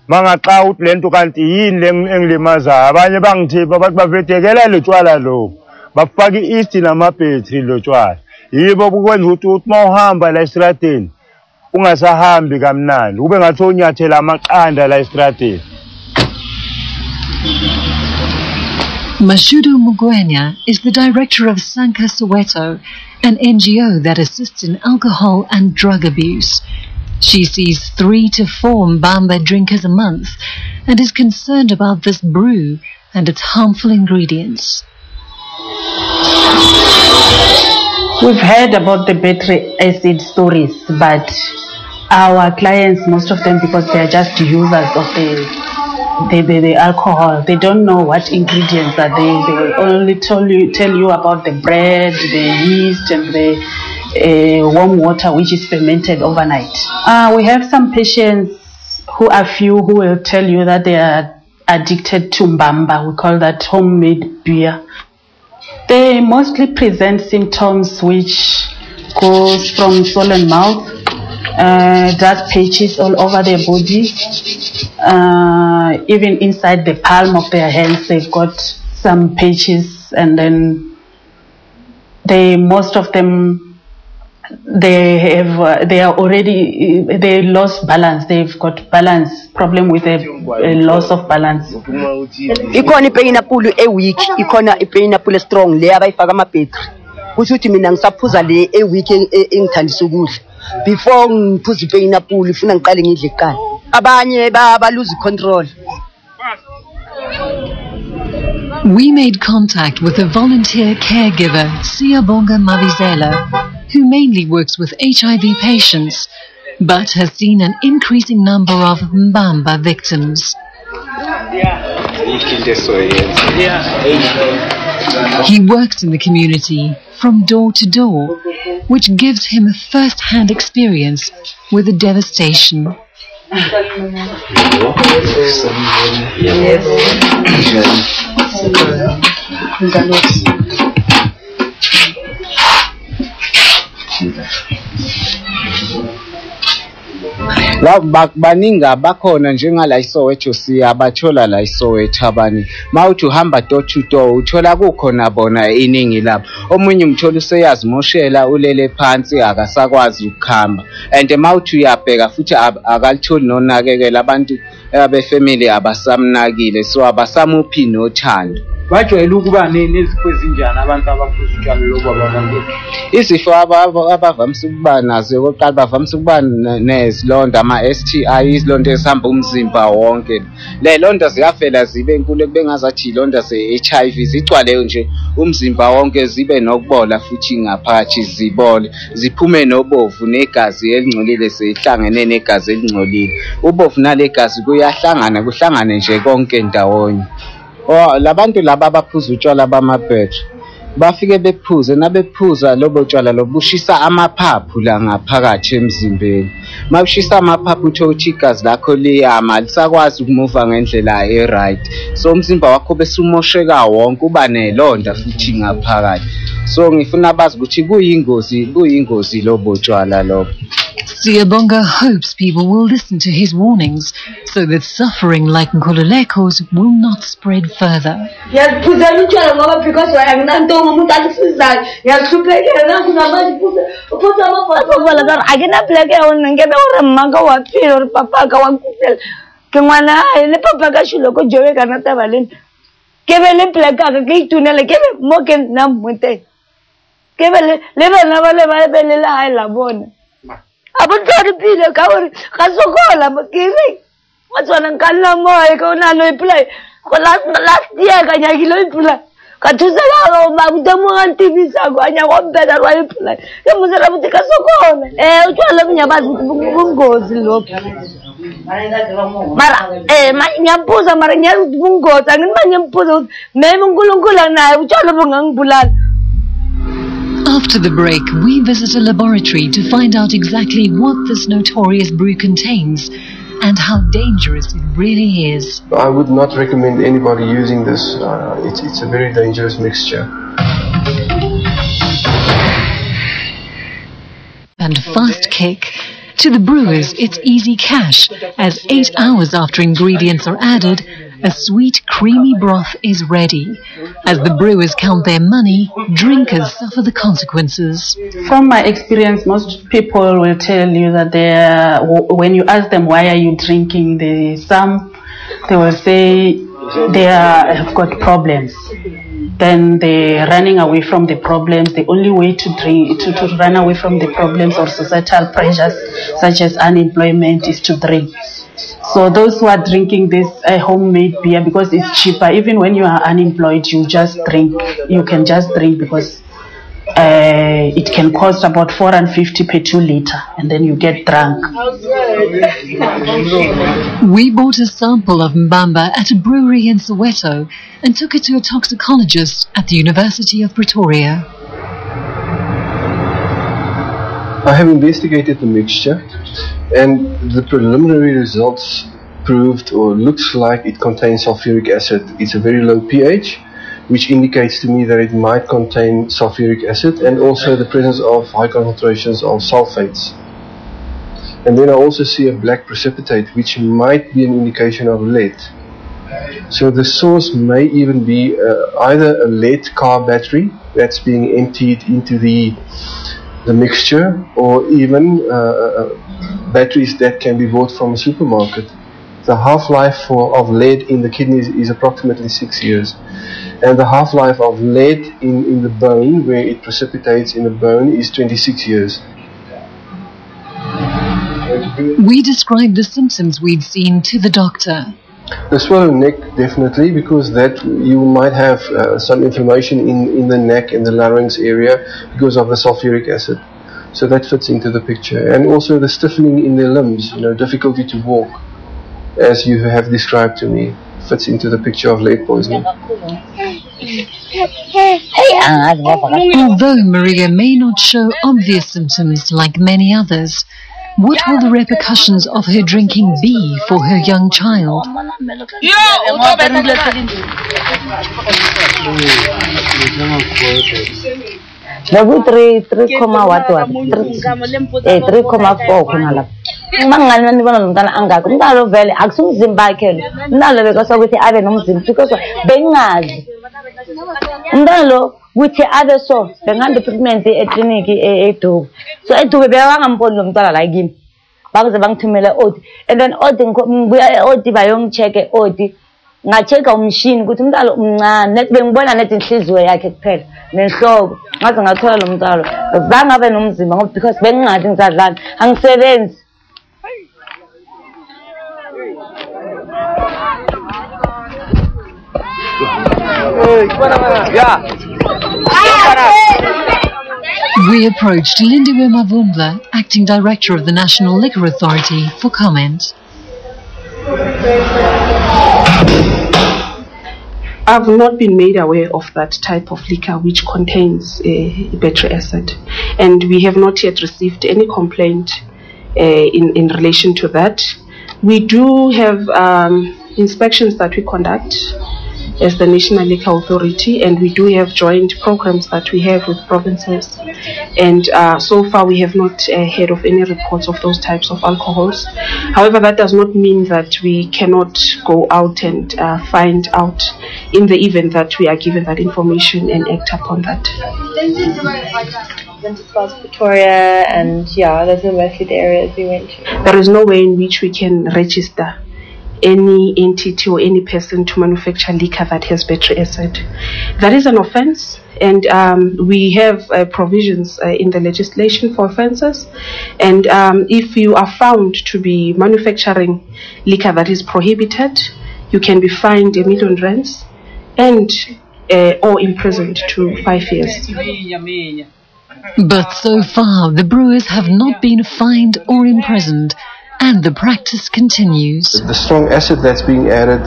mangaxa uthi lento kanti yini lengilimaza abanye bangithipa bathi bavedekela lotshwala lo bafaka iEast namabhetri lotshwala yibo ukwenza ukuthi mawuhamba la estradeni ungasahambi kamnandi ube ngathi onyathela amaqanda la estradeni. Mashudu Mugwenya is the director of Sanka Soweto, an NGO that assists in alcohol and drug abuse. She sees 3 to 4 Mbamba drinkers a month and is concerned about this brew and its harmful ingredients. We've heard about the battery acid stories, but our clients, most of them, because they are just users of the alcohol, they don't know what ingredients are there. They will only tell you about the bread, the yeast, and the warm water which is fermented overnight. We have some patients who will tell you that they are addicted to Mbamba. We call that homemade beer. They mostly present symptoms which goes from swollen mouth, dark patches all over their body, even inside the palm of their hands they've got some patches, and then most of them they lost balance. They've got balance problem with a loss of balance. Ikona ipineapple weak, ikona ipineapple strong le abayifaka amabhetri. Ukuthi mina ngisaphuza le weak engithandisa ukudla. Before ngiphuza ipineapple ufuna ngiqale ngidle kuqala. Abanye ba lose control. We made contact with a volunteer caregiver, Siyabonga Mavizela, who mainly works with HIV patients, but has seen an increasing number of Mbamba victims. He works in the community from door to door, which gives him a first-hand experience with the devastation. Baningi abakhona njengala iSoweto siyabathola la iSoweto abani mawuthi uhamba door to door uthola kukhona bona iningi labo omunye umthola useyazimoshela ulele phansi akasakwazi ukukhamba and mawuthi uyabheka futhi akalitholi nonakekela abantu abefamily abasamnakile so abasamuphi nothando. Bajwayele ukuba nezifo ezinjani abantu abaphuza utshwala lobo ababantu? Izifo abavamise ukuba nazo oqala bavamise ukuba nezilonda ama-STI, izilonda ezihamba umzimba wonke. Le londa ziyafela zibe enkulu bengazathi ilonda ze-HIV zigcwale nje umzimba wonke zibe nokubola futhi ngaphakathi zibole ziphume nobovu negazi elingcolile sehlangene negazi elingcolile. Ubovu nalegazi kuhlangane nje konke ndawonye. Labantu laba abaphuza utshwala bamabhetri bafike bephuze nabephuza lobo tshwala lobushisa amaphaphu la ngaphakathi emzimbeni. Mawushisa amaphaphu uthi igazi lakho liyama lisakwazi ukumuva ngendlela right, so umzimba wakho bese umosheka wonke uba nelonda futhi ngaphakathi. So ngifuna bazi ukuthi kuyingozi lobo tshwala lobo. Siyabonga hopes people will listen to his warnings so that suffering like Nkhululeko's will not spread further. Abantwana pile kawuri kasokola makiri watswana nkala moya ka una no ipula ko last year kanyakilo ipula kathusela ka mabutamo antivi sako anya ko beda rwa ipula ke musela buti kasokola utshwala bunyabazi bungozi lokho mara nyampuza mara nyaru bungozi angina nyampuza meme uNkulunkulu naye utshwala bungangibulala. After the break, we visit a laboratory to find out exactly what this notorious brew contains and how dangerous it really is. I would not recommend anybody using this. It's a very dangerous mixture. And Fast Kick To the brewers, it's easy cash, as 8 hours after ingredients are added, a sweet, creamy broth is ready. As the brewers count their money, drinkers suffer the consequences. From my experience, most people will tell you that when you ask them why are you drinking, they will say they have got problems. Then they're running away from the problems. The only way to drink, to run away from the problems or societal pressures such as unemployment is to drink. So those who are drinking this homemade beer because it's cheaper, even when you are unemployed, you just drink. You can just drink because it can cost about 450 per 2 liter, and then you get drunk. We bought a sample of Mbamba at a brewery in Soweto and took it to a toxicologist at the University of Pretoria. I have investigated the mixture, and the preliminary results proved or looks like it contains sulfuric acid. It's a very low pH, which indicates to me that it might contain sulfuric acid and also the presence of high concentrations of sulfates. And then I also see a black precipitate, which might be an indication of lead. So the source may even be either a lead car battery that's being emptied into the mixture, or even batteries that can be bought from a supermarket. The half-life of lead in the kidneys is approximately 6 years. And the half-life of lead in the bone, where it precipitates in the bone, is 26 years. We described the symptoms we'd seen to the doctor. The swollen neck, definitely, because that you might have some inflammation in the neck and the larynx area because of the sulfuric acid. So that fits into the picture. And also the stiffening in the limbs, difficulty to walk, as you have described to me, fits into the picture of lead poisoning. Although Maria may not show obvious symptoms like many others, what will the repercussions of her drinking be for her young child? Mangani nibona nomntana angaka umntana lo vele akusumzimba wakhe lo umntana lo bekasa ukuthi abe nomzimba because bengazi umntana lo ukuthi abe so bengande treatment eclinic eDubu so eDubu bebangamponi lo mntana la kimi bakuze bangithumela odi and then odi ngibuya odi bayongcheck odi ngacheka umshini ukuthi umntana umncane net bengibona net inhliziyo yakhe kuphela nenhloko ngaze ngathola lo mntana lo zange abe nomzimba ngoba because bengingathi ngizadlana angisebenzi. We approached Lindiwe Mavundla, Acting Director of the National Liquor Authority, for comment. I've not been made aware of that type of liquor which contains battery acid, and we have not yet received any complaint in relation to that. We do have inspections that we conduct as the National Liquor Authority, and we do have joint programs that we have with provinces, and so far we have not heard of any reports of those types of alcohols. However, that does not mean that we cannot go out and find out in the event that we are given that information and act upon that. Pretoria, and those are mostly the areas we went to. There is no way in which we can register any entity or any person to manufacture liquor that has battery acid. That is an offense, and we have provisions in the legislation for offenses, and if you are found to be manufacturing liquor that is prohibited, you can be fined R1 million and or imprisoned to 5 years. But so far, the brewers have not been fined or imprisoned, and the practice continues. The strong acid that's being added,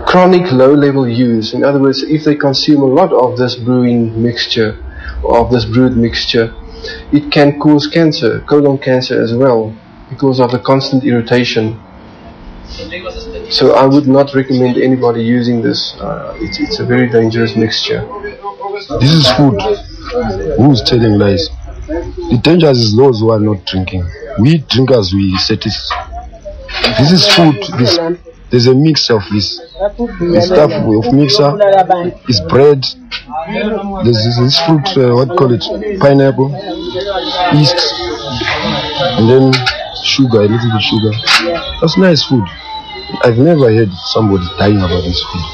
chronic low-level use, in other words, if they consume a lot of this brewing mixture, of this brewed mixture, it can cause cancer, colon cancer as well, because of the constant irritation. So I would not recommend anybody using this. It's a very dangerous mixture. This is food. Who's telling lies? The danger is those who are not drinking. We drinkers, we satisfy. This is food. There's a mix of this stuff of mixer. It's bread. There's this fruit, what call it? Pineapple, yeast, and then sugar, a little bit sugar. That's nice food. I've never heard somebody dying about this food.